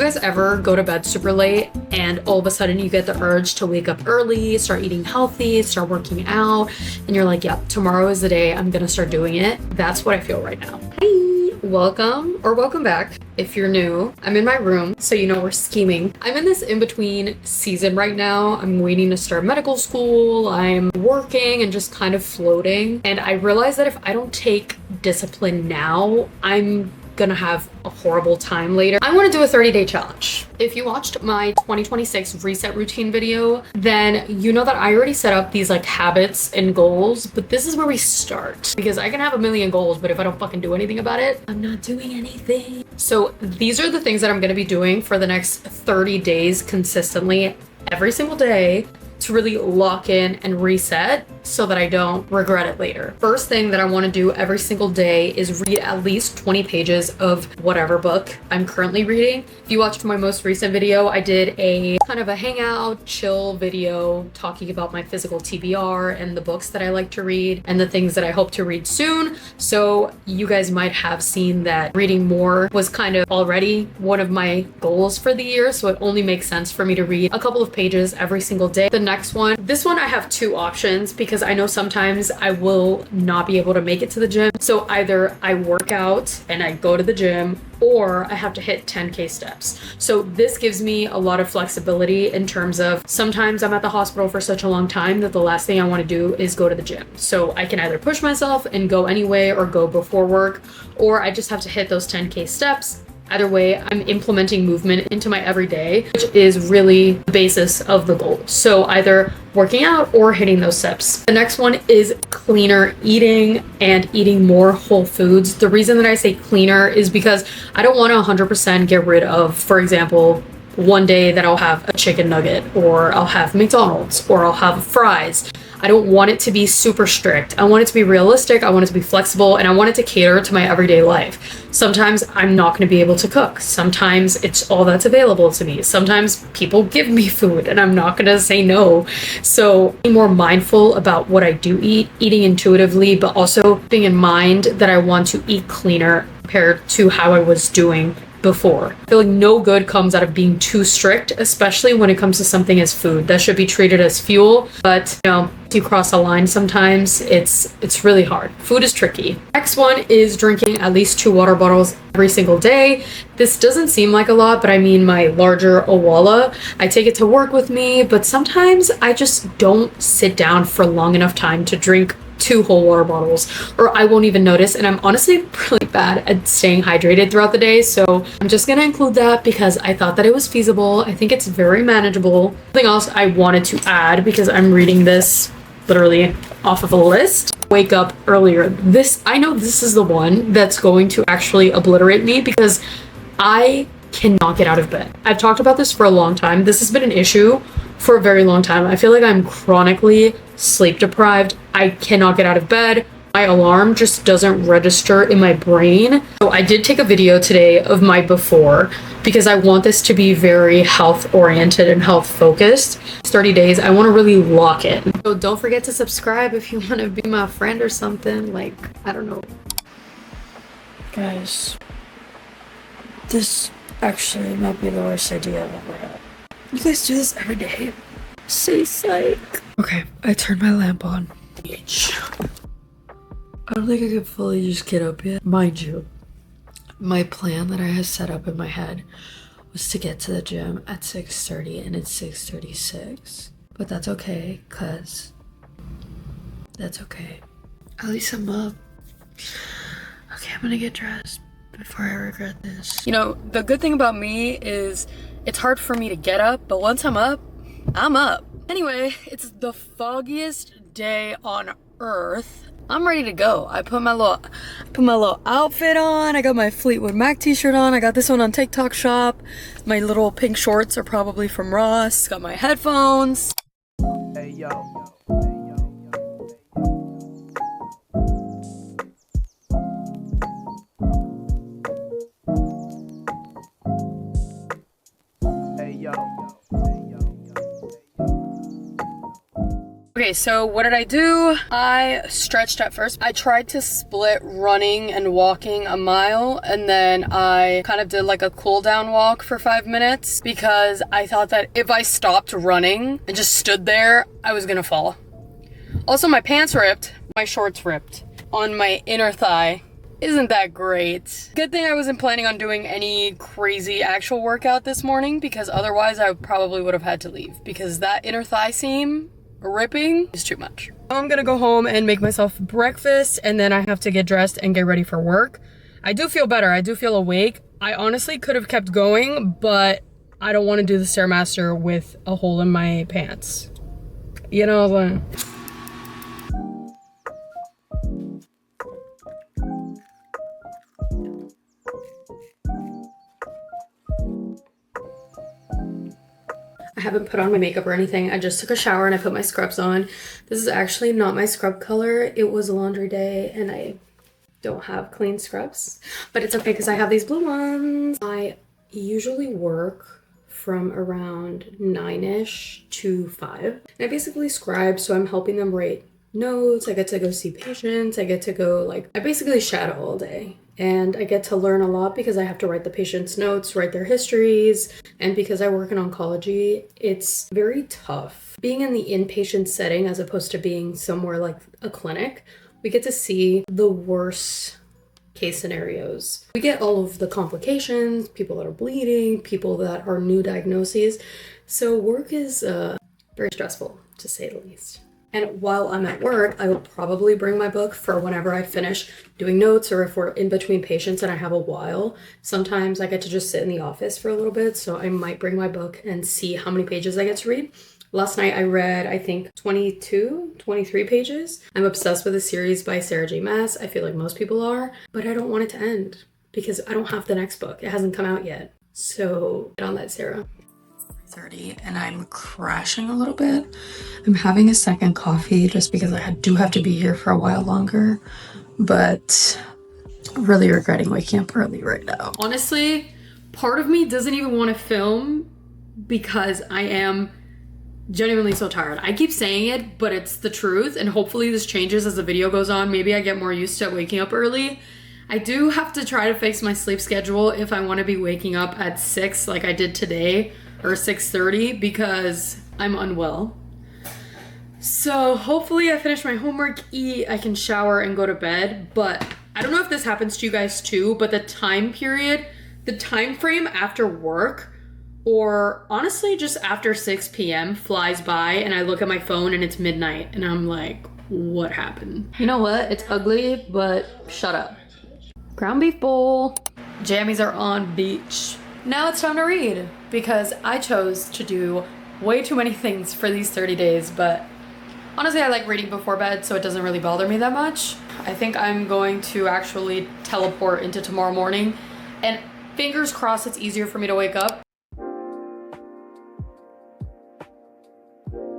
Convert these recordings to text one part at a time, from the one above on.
guys ever go to bed super late and all of a sudden you get the urge to wake up early, start eating healthy, start working out, and you're like, yep, tomorrow is the day I'm gonna start doing it? That's what I feel right now. Hi, welcome back. If you're new, I'm in my room, so you know we're scheming. I'm in this in-between season right now. I'm waiting to start medical school, I'm working and just kind of floating. And I realize that if I don't take discipline now, I'm gonna have a horrible time later. I want to do a 30-day challenge. If you watched my 2026 reset routine video, then you know that I already set up these like habits and goals, but this is where we start, because I can have a million goals, but if I don't fucking do anything about it, I'm not doing anything. So these are the things that I'm gonna be doing for the next 30 days consistently every single day to really lock in and reset so that I don't regret it later. First thing that I want to do every single day is read at least 20 pages of whatever book I'm currently reading. If you watched my most recent video, I did a kind of a hangout, chill video talking about my physical TBR and the books that I like to read and the things that I hope to read soon. So you guys might have seen that reading more was kind of already one of my goals for the year. So it only makes sense for me to read a couple of pages every single day. The next one, this one I have two options because I know sometimes I will not be able to make it to the gym. So either I work out and I go to the gym, or I have to hit 10K steps. So this gives me a lot of flexibility in terms of sometimes I'm at the hospital for such a long time that the last thing I want to do is go to the gym. So I can either push myself and go anyway or go before work, or I just have to hit those 10K steps. Either way, I'm implementing movement into my everyday, which is really the basis of the goal. So either working out or hitting those steps. The next one is cleaner eating and eating more whole foods. The reason that I say cleaner is because I don't want to 100% get rid of, for example, one day that I'll have a chicken nugget, or I'll have McDonald's, or I'll have fries. I don't want it to be super strict. I want it to be realistic. I want it to be flexible, and I want it to cater to my everyday life. Sometimes I'm not going to be able to cook. Sometimes it's all that's available to me. Sometimes people give me food and I'm not going to say no. So being more mindful about what I do eat, eating intuitively, but also being in mind that I want to eat cleaner compared to how I was doing before. I feel like no good comes out of being too strict, especially when it comes to something as food. That should be treated as fuel, but you know, if you cross a line sometimes, it's really hard. Food is tricky. Next one is drinking at least 2 water bottles every single day. This doesn't seem like a lot, but I mean my larger Owala. I take it to work with me, but sometimes I just don't sit down for long enough time to drink 2 whole water bottles, or I won't even notice. And I'm honestly really bad at staying hydrated throughout the day, so I'm just gonna include that because I thought that it was feasible. I think it's very manageable. Something else I wanted to add, because I'm reading this literally off of a list: wake up earlier. I know this is the one that's going to actually obliterate me because I cannot get out of bed. I've talked about this for a long time. This has been an issue for a very long time. I feel like I'm chronically sleep deprived. I cannot get out of bed. My alarm just doesn't register in my brain. So I did take a video today of my before because I want this to be very health oriented and health focused. 30 days, I want to really lock in. So don't forget to subscribe if you want to be my friend or something. Like, I don't know. Guys, this actually might be the worst idea I've ever had. You guys do this every day? So psych. Okay, I turned my lamp on. I don't think I can fully just get up yet. Mind you, my plan that I had set up in my head was to get to the gym at 6:30 and it's 6:36. But that's okay, cause that's okay. At least I'm up. Okay, I'm gonna get dressed before I regret this. You know, the good thing about me is it's hard for me to get up, but once I'm up, I'm up. Anyway, it's the foggiest day on earth. I'm ready to go. I put my little outfit on. I got my Fleetwood Mac t-shirt on. I got this one on TikTok shop. My little pink shorts are probably from Ross. Got my headphones. Hey yo. Okay, Okay, so what did I do? I stretched at first. I tried to split running and walking a mile, and then I kind of did like a cool down walk for 5 minutes because I thought that if I stopped running and just stood there, I was gonna fall. Also, my pants ripped, my shorts ripped on my inner thigh. Isn't that great? Good thing I wasn't planning on doing any crazy actual workout this morning, because otherwise I probably would have had to leave, because that inner thigh seam ripping is too much. I'm gonna go home and make myself breakfast, and then I have to get dressed and get ready for work. I do feel better. I do feel awake. I honestly could have kept going, but I don't want to do the Stairmaster with a hole in my pants. You know, I haven't put on my makeup or anything. I just took a shower and I put my scrubs on. This is actually not my scrub color. It was a laundry day and I don't have clean scrubs, but it's okay because I have these blue ones. I usually work from around 9ish to 5. And I basically scribe, so I'm helping them write notes. I get to go see patients. I get to go I basically shadow all day. And I get to learn a lot because I have to write the patient's notes, write their histories, and because I work in oncology, it's very tough. Being in the inpatient setting as opposed to being somewhere like a clinic, we get to see the worst case scenarios. We get all of the complications, people that are bleeding, people that are new diagnoses. So work is very stressful, to say the least. And while I'm at work, I will probably bring my book for whenever I finish doing notes, or if we're in between patients and I have a while. Sometimes I get to just sit in the office for a little bit, so I might bring my book and see how many pages I get to read. Last night I read, I think, 23 pages. I'm obsessed with a series by Sarah J. Maas. I feel like most people are, but I don't want it to end because I don't have the next book. It hasn't come out yet. So get on that, Sarah. 30 and I'm crashing a little bit. I'm having a second coffee just because I do have to be here for a while longer, but really regretting waking up early right now. Honestly, part of me doesn't even want to film because I am genuinely so tired. I keep saying it, but it's the truth, and hopefully this changes as the video goes on. Maybe I get more used to waking up early. I do have to try to fix my sleep schedule if I want to be waking up at 6 like I did today, or 6:30, because I'm unwell. So hopefully I finish my homework, eat, I can shower and go to bed. But I don't know if this happens to you guys too, but the time frame after work, or honestly just after 6 p.m. flies by, and I look at my phone and it's midnight and I'm like, what happened? You know what? It's ugly, but shut up. Ground beef bowl. Jammies are on beach. Now it's time to read, because I chose to do way too many things for these 30 days, but honestly I like reading before bed, so it doesn't really bother me that much. I think I'm going to actually teleport into tomorrow morning, and fingers crossed it's easier for me to wake up.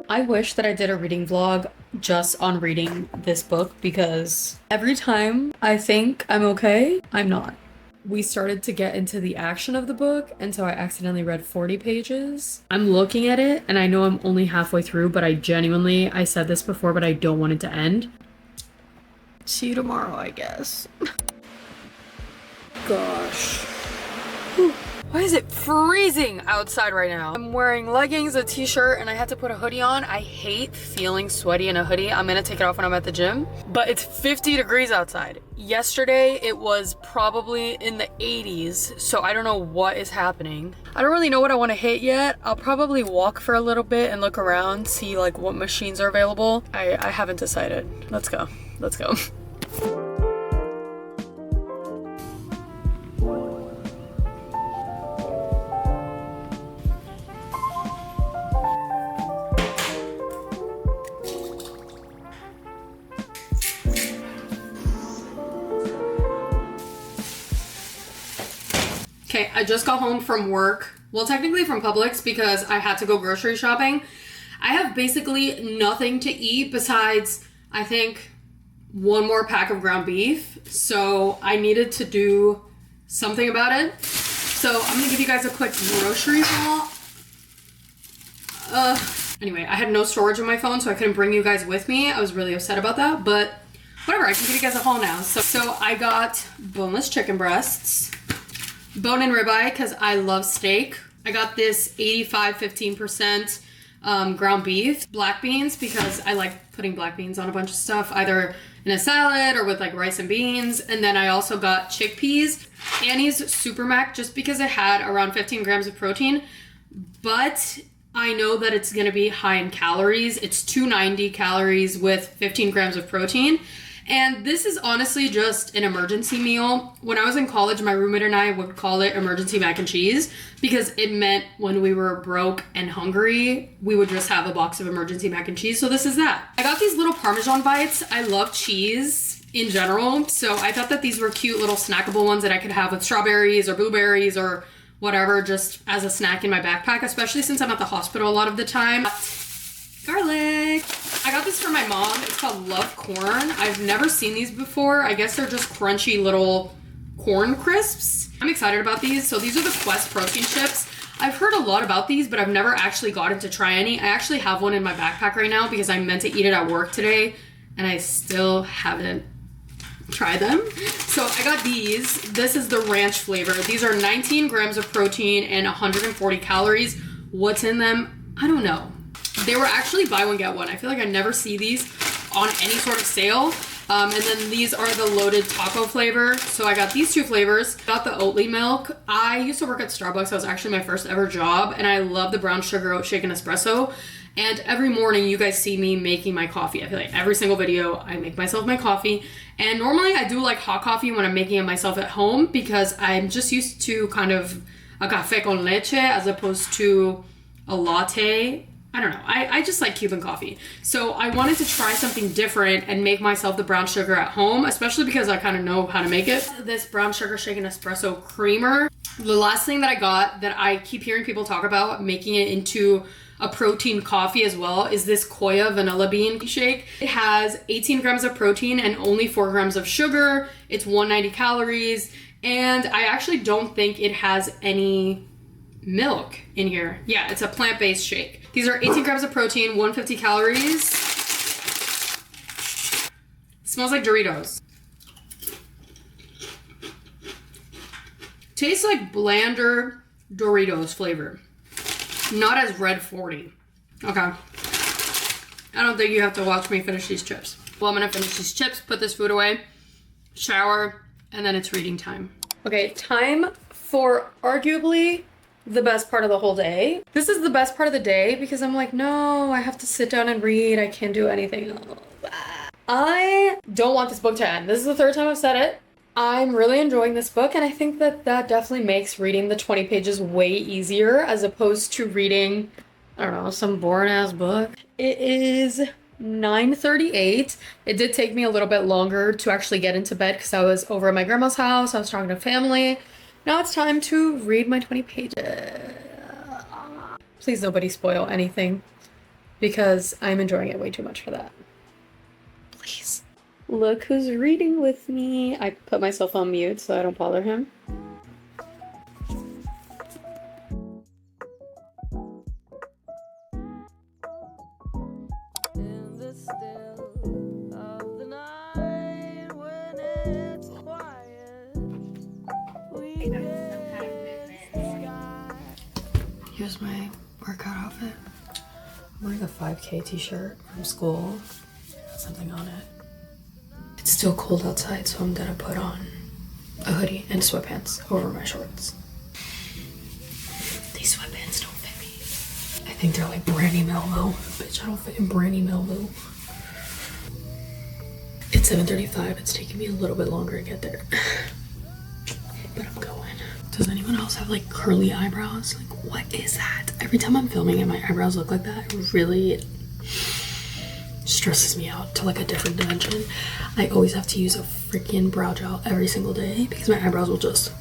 I wish that I did a reading vlog just on reading this book, because every time I think I'm okay, I'm not. We started to get into the action of the book, and so I accidentally read 40 pages. I'm looking at it, and I know I'm only halfway through, but I said this before, but I don't want it to end. See you tomorrow, I guess. Gosh. Whew. Why is it freezing outside right now? I'm wearing leggings, a t-shirt, and I had to put a hoodie on. I hate feeling sweaty in a hoodie. I'm gonna take it off when I'm at the gym, but it's 50 degrees outside. Yesterday, it was probably in the 80s, so I don't know what is happening. I don't really know what I want to hit yet. I'll probably walk for a little bit and look around, see like what machines are available. I haven't decided. Let's go. Let's go. Okay, I just got home from work. Well, technically from Publix, because I had to go grocery shopping. I have basically nothing to eat besides, I think, one more pack of ground beef. So I needed to do something about it. So I'm gonna give you guys a quick grocery haul. I Anyway, I had no storage on my phone, so I couldn't bring you guys with me. I was really upset about that, but whatever, I can give you guys a haul now. So I got boneless chicken breasts, bone and ribeye, because I love steak. I got this 85-15% ground beef, black beans, because I like putting black beans on a bunch of stuff, either in a salad or with like rice and beans. And then I also got chickpeas, Annie's Super Mac, just because it had around 15 grams of protein, but I know that it's going to be high in calories. It's 290 calories with 15 grams of protein. And this is honestly just an emergency meal. When I was in college, my roommate and I would call it emergency mac and cheese because it meant when we were broke and hungry, we would just have a box of emergency mac and cheese. So this is that. I got these little Parmesan bites. I love cheese in general. So I thought that these were cute little snackable ones that I could have with strawberries or blueberries or whatever, just as a snack in my backpack, especially since I'm at the hospital a lot of the time. Garlic. I got this from my mom. It's called Love Corn. I've never seen these before. I guess they're just crunchy little corn crisps. I'm excited about these. So these are the Quest protein chips. I've heard a lot about these, but I've never actually gotten to try any. I actually have one in my backpack right now because I meant to eat it at work today and I still haven't tried them. So I got these. This is the ranch flavor. These are 19 grams of protein and 140 calories. What's in them? I don't know. They were actually buy one get one. I feel like I never see these on any sort of sale. And then these are the loaded taco flavor. So I got these two flavors. Got the Oatly milk. I used to work at Starbucks. That was actually my first ever job. And I love the brown sugar oat shaken espresso. And every morning you guys see me making my coffee. I feel like every single video I make myself my coffee. And normally I do like hot coffee when I'm making it myself at home because I'm just used to kind of a café con leche as opposed to a latte. I don't know. I just like Cuban coffee. So I wanted to try something different and make myself the brown sugar at home, especially because I kind of know how to make it. This brown sugar shaken espresso creamer. The last thing that I got that I keep hearing people talk about making it into a protein coffee as well is this Koya vanilla bean shake. It has 18 grams of protein and only 4 grams of sugar. It's 190 calories. And I actually don't think it has any milk in here. Yeah, it's a plant-based shake. These are 18 grams of protein, 150 calories. Smells like Doritos. Tastes like blander Doritos flavor. Not as Red 40. Okay. I don't think you have to watch me finish these chips. Well, I'm gonna finish these chips, put this food away, shower, and then it's reading time. Okay, time for arguably the best part of the whole day. This is the best part of the day because I'm like, no, I have to sit down and read. I can't do anything else. I don't want this book to end. This is the third time I've said it. I'm really enjoying this book, and I think that that definitely makes reading the 20 pages way easier as opposed to reading, I don't know, some boring ass book. It is 9:38. It did take me a little bit longer to actually get into bed because I was over at my grandma's house. I was talking to family. Now it's time to read my 20 pages. Please nobody spoil anything because I'm enjoying it way too much for that. Please. Look who's reading with me. I put myself on mute so I don't bother him. In the still of the night when it's quiet, we get sky. Here's my workout outfit. I'm wearing a 5K t-shirt from school. Something on it. It's still cold outside, so I'm gonna put on a hoodie and sweatpants over my shorts. These sweatpants don't fit me. I think they're like Brandy Melville. Bitch, I don't fit in Brandy Melville. It's 7:35. It's taking me a little bit longer to get there. But I'm going. Does anyone else have like curly eyebrows? Like, what is that? Every time I'm filming and my eyebrows look like that, it really stresses me out to like a different dimension. I always have to use a freaking brow gel every single day because my eyebrows will just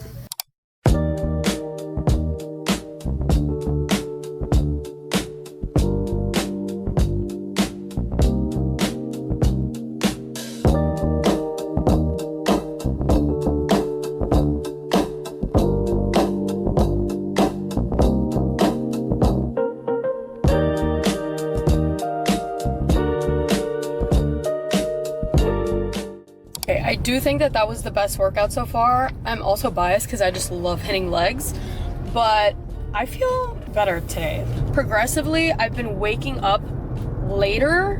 I do think that that was the best workout so far. I'm also biased because I just love hitting legs, but I feel better today. Progressively, I've been waking up later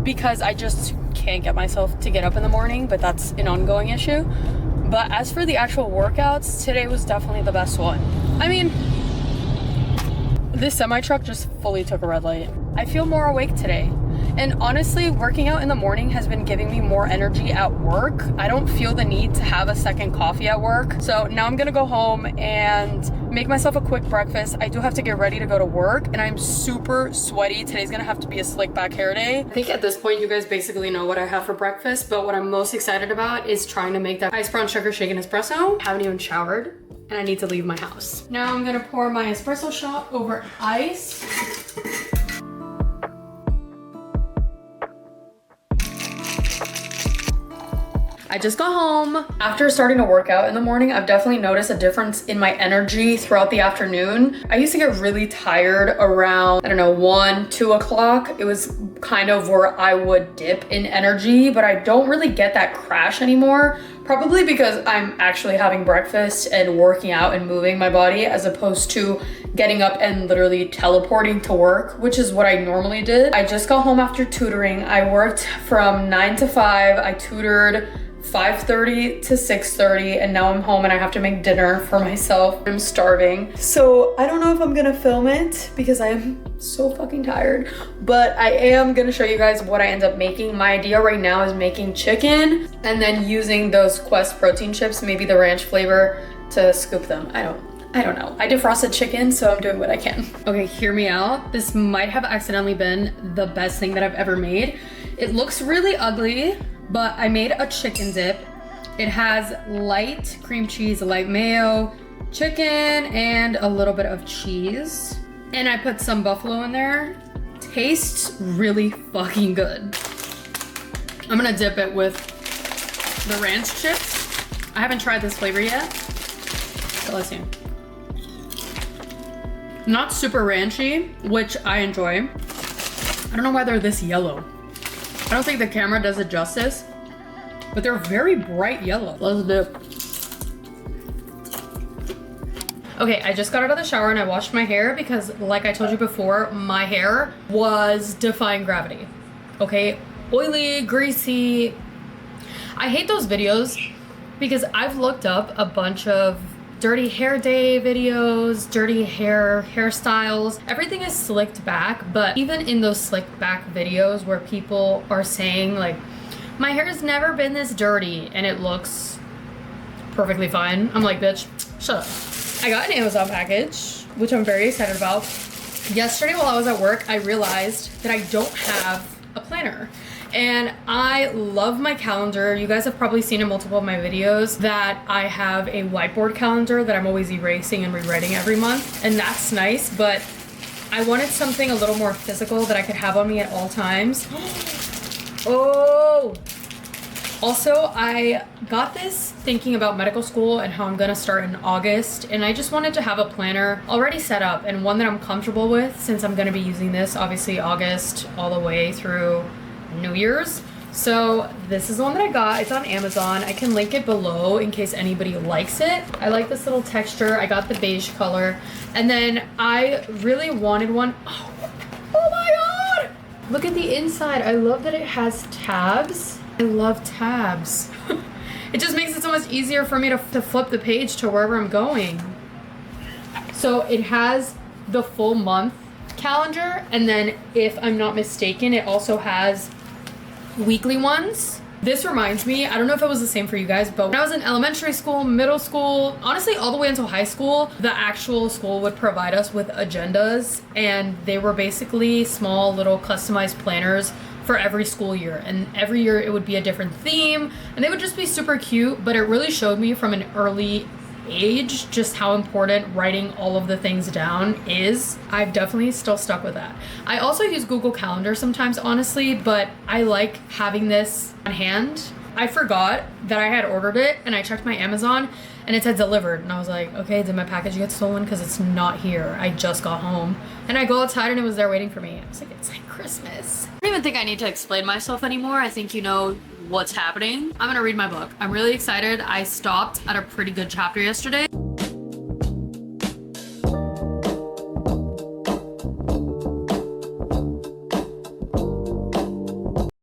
because I just can't get myself to get up in the morning, but that's an ongoing issue. But as for the actual workouts, today was definitely the best one. I mean, this semi-truck just fully took a red light. I feel more awake today. And honestly, working out in the morning has been giving me more energy at work. I don't feel the need to have a second coffee at work. So now I'm gonna go home and make myself a quick breakfast. I do have to get ready to go to work and I'm super sweaty. Today's gonna have to be a slick back hair day. I think at this point you guys basically know what I have for breakfast, but what I'm most excited about is trying to make that ice brown sugar shaken espresso. I haven't even showered and I need to leave my house. Now I'm gonna pour my espresso shot over ice. I just got home. After starting to work out in the morning, I've definitely noticed a difference in my energy throughout the afternoon. I used to get really tired around, I don't know, 1, 2 o'clock. It was kind of where I would dip in energy, but I don't really get that crash anymore. Probably because I'm actually having breakfast and working out and moving my body as opposed to getting up and literally teleporting to work, which is what I normally did. I just got home after tutoring. I worked from 9 to 5. I tutored 5:30 to 6:30 and now I'm home and I have to make dinner for myself. I'm starving. So I don't know if I'm gonna film it because I am so fucking tired, but I am gonna show you guys what I end up making. My idea right now is making chicken and then using those Quest protein chips, maybe the ranch flavor, to scoop them. I don't know. I defrosted chicken, so I'm doing what I can. Okay, hear me out. This might have accidentally been the best thing that I've ever made. It looks really ugly, but I made a chicken dip. It has light cream cheese, light mayo, chicken, and a little bit of cheese. And I put some buffalo in there. Tastes really fucking good. I'm gonna dip it with the ranch chips. I haven't tried this flavor yet, so let's see. Not super ranchy, which I enjoy. I don't know why they're this yellow. I don't think the camera does it justice, but they're very bright yellow. Let's dip. Okay, I just got out of the shower and I washed my hair because, like I told you before, my hair was defying gravity. Okay, oily, greasy. I hate those videos because I've looked up a bunch of dirty hair day videos, dirty hairstyles. Everything is slicked back, but even in those slicked back videos where people are saying like, my hair has never been this dirty and it looks perfectly fine. I'm like, bitch, shut up. I got an Amazon package, which I'm very excited about. Yesterday while I was at work, I realized that I don't have a planner. And I love my calendar. You guys have probably seen in multiple of my videos that I have a whiteboard calendar that I'm always erasing and rewriting every month. And that's nice, but I wanted something a little more physical that I could have on me at all times. Oh! Also, I got this thinking about medical school and how I'm gonna start in August, and I just wanted to have a planner already set up and one that I'm comfortable with since I'm gonna be using this obviously August all the way through New Year's. So this is the one that I got. It's on Amazon. I can link it below in case anybody likes it. I like this little texture. I got the beige color. And then I really wanted one. Oh my God! Look at the inside. I love that it has tabs. I love tabs. It just makes it so much easier for me to flip the page to wherever I'm going. So it has the full month calendar, and then if I'm not mistaken, it also has weekly ones. This reminds me, I don't know if it was the same for you guys, but when I was in elementary school, middle school, honestly all the way until high school, the actual school would provide us with agendas, and they were basically small little customized planners for every school year, and every year it would be a different theme, and they would just be super cute. But it really showed me from an early age just how important writing all of the things down is. I've definitely still stuck with that. I also use Google Calendar sometimes, honestly, but I like having this on hand. I forgot that I had ordered it, and I checked my Amazon and it said delivered, and I was like, okay, did my package get stolen? Because it's not here. I just got home. And I go outside and it was there waiting for me. I was like, it's like Christmas. I don't even think I need to explain myself anymore. I think you know what's happening. I'm gonna read my book. I'm really excited. I stopped at a pretty good chapter yesterday.